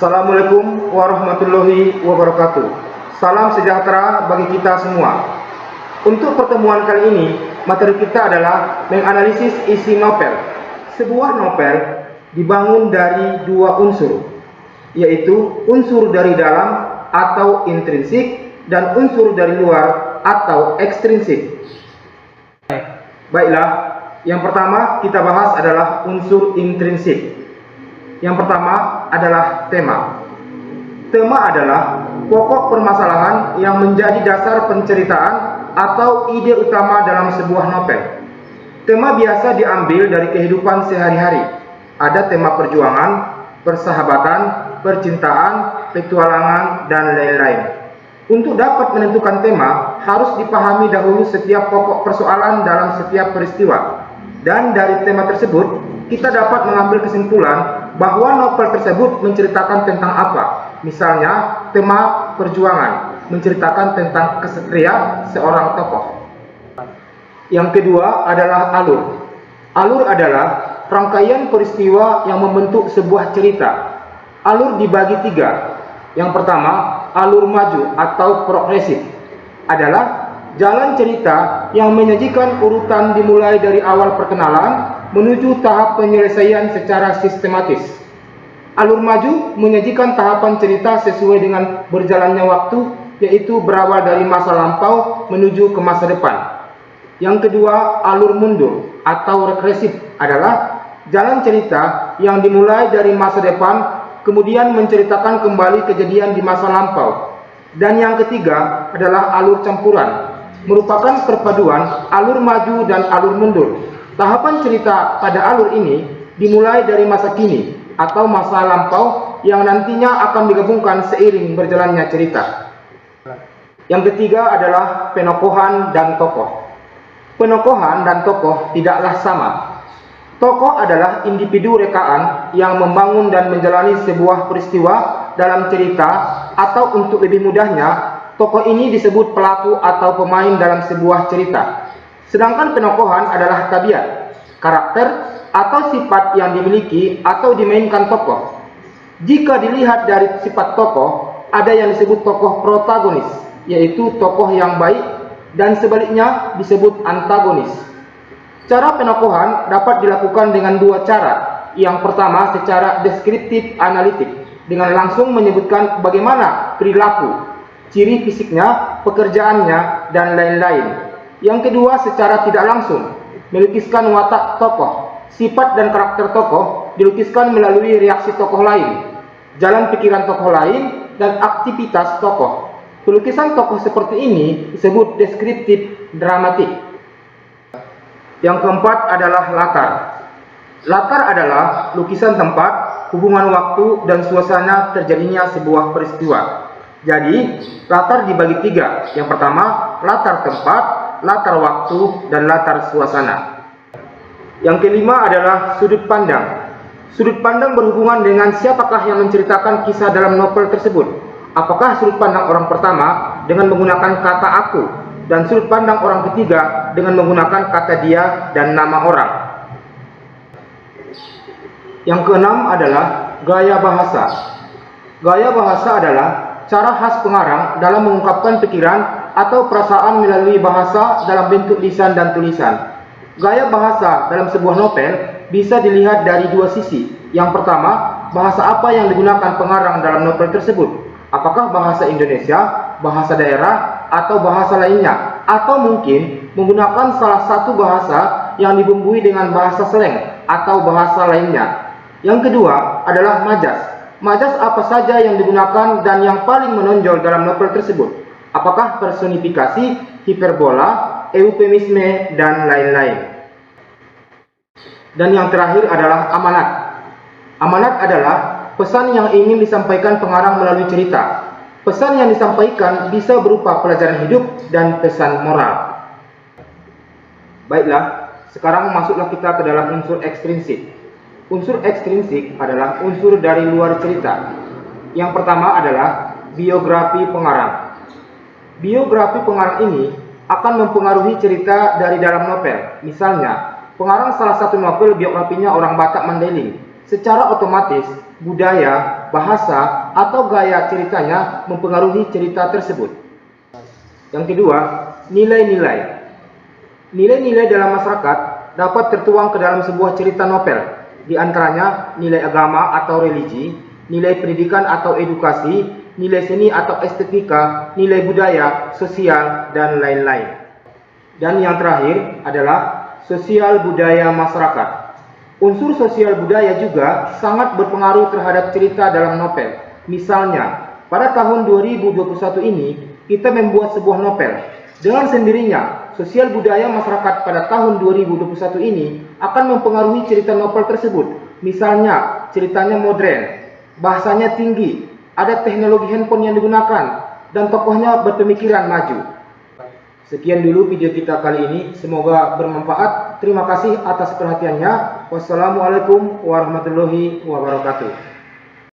Assalamualaikum warahmatullahi wabarakatuh. Salam sejahtera bagi kita semua. Untuk pertemuan kali ini, materi kita adalah menganalisis isi novel. Sebuah novel dibangun dari dua unsur, yaitu unsur dari dalam atau intrinsik dan unsur dari luar atau ekstrinsik. Baiklah, yang pertama kita bahas adalah unsur intrinsik. Yang pertama adalah tema. Tema adalah pokok permasalahan yang menjadi dasar penceritaan atau ide utama dalam sebuah novel. Tema biasa diambil dari kehidupan sehari-hari. Ada tema perjuangan, persahabatan, percintaan, petualangan, dan lain-lain. Untuk dapat menentukan tema, harus dipahami dahulu setiap pokok persoalan dalam setiap peristiwa. Dan dari tema tersebut, kita dapat mengambil kesimpulan bahwa novel tersebut menceritakan tentang apa. Misalnya, tema perjuangan menceritakan tentang kesatria seorang tokoh. Yang kedua adalah alur. Alur adalah rangkaian peristiwa yang membentuk sebuah cerita. Alur dibagi tiga. Yang pertama, alur maju atau progresif adalah jalan cerita yang menyajikan urutan dimulai dari awal perkenalan menuju tahap penyelesaian secara sistematis. Alur maju menyajikan tahapan cerita sesuai dengan berjalannya waktu, yaitu berawal dari masa lampau menuju ke masa depan. Yang kedua, alur mundur atau regresif adalah jalan cerita yang dimulai dari masa depan kemudian menceritakan kembali kejadian di masa lampau. Dan yang ketiga adalah alur campuran, merupakan perpaduan alur maju dan alur mundur. Tahapan cerita pada alur ini dimulai dari masa kini atau masa lampau yang nantinya akan digabungkan seiring berjalannya cerita. Yang ketiga adalah penokohan dan tokoh. Penokohan dan tokoh tidaklah sama. Tokoh adalah individu rekaan yang membangun dan menjalani sebuah peristiwa dalam cerita, atau untuk lebih mudahnya, tokoh ini disebut pelaku atau pemain dalam sebuah cerita. Sedangkan penokohan adalah tabiat, karakter, atau sifat yang dimiliki atau dimainkan tokoh. Jika dilihat dari sifat tokoh, ada yang disebut tokoh protagonis, yaitu tokoh yang baik, dan sebaliknya disebut antagonis. Cara penokohan dapat dilakukan dengan dua cara. Yang pertama secara deskriptif analitik, dengan langsung menyebutkan bagaimana perilaku, ciri fisiknya, pekerjaannya, dan lain-lain. Yang kedua secara tidak langsung, melukiskan watak tokoh, sifat dan karakter tokoh dilukiskan melalui reaksi tokoh lain, jalan pikiran tokoh lain, dan aktivitas tokoh. Pelukisan tokoh seperti ini disebut deskriptif dramatik. Yang keempat adalah latar. Latar adalah lukisan tempat, hubungan waktu, dan suasana terjadinya sebuah peristiwa. Jadi, latar dibagi tiga. Yang pertama, latar tempat, latar waktu, dan latar suasana. Yang kelima adalah sudut pandang. Sudut pandang berhubungan dengan siapakah yang menceritakan kisah dalam novel tersebut. Apakah sudut pandang orang pertama dengan menggunakan kata aku, dan sudut pandang orang ketiga dengan menggunakan kata dia dan nama orang. Yang keenam adalah gaya bahasa. Gaya bahasa adalah cara khas pengarang dalam mengungkapkan pikiran atau perasaan melalui bahasa dalam bentuk lisan dan tulisan. Gaya bahasa dalam sebuah novel bisa dilihat dari dua sisi. Yang pertama, bahasa apa yang digunakan pengarang dalam novel tersebut. Apakah bahasa Indonesia, bahasa daerah, atau bahasa lainnya, atau mungkin menggunakan salah satu bahasa yang dibumbui dengan bahasa slang atau bahasa lainnya. Yang kedua adalah majas. Majas apa saja yang digunakan dan yang paling menonjol dalam novel tersebut. Apakah personifikasi, hiperbola, eufemisme, dan lain-lain. Dan yang terakhir adalah amanat. Amanat adalah pesan yang ingin disampaikan pengarang melalui cerita. Pesan yang disampaikan bisa berupa pelajaran hidup dan pesan moral. Baiklah, sekarang masuklah kita ke dalam unsur ekstrinsik. Unsur ekstrinsik adalah unsur dari luar cerita. Yang pertama adalah biografi pengarang. Biografi pengarang ini akan mempengaruhi cerita dari dalam novel. Misalnya, pengarang salah satu novel biografinya orang Batak Mandailing. Secara otomatis, budaya, bahasa, atau gaya ceritanya mempengaruhi cerita tersebut. Yang kedua, nilai-nilai. Nilai-nilai dalam masyarakat dapat tertuang ke dalam sebuah cerita novel, di antaranya nilai agama atau religi, nilai pendidikan atau edukasi, nilai seni atau estetika, nilai budaya, sosial, dan lain-lain. Dan yang terakhir adalah sosial budaya masyarakat. Unsur sosial budaya juga sangat berpengaruh terhadap cerita dalam novel. Misalnya, pada tahun 2021 ini, kita membuat sebuah novel. Dengan sendirinya, sosial budaya masyarakat pada tahun 2021 ini akan mempengaruhi cerita novel tersebut. Misalnya, ceritanya modern, bahasanya tinggi, ada teknologi handphone yang digunakan, dan tokohnya berpemikiran maju. Sekian dulu video kita kali ini, semoga bermanfaat. Terima kasih atas perhatiannya. Wassalamualaikum warahmatullahi wabarakatuh.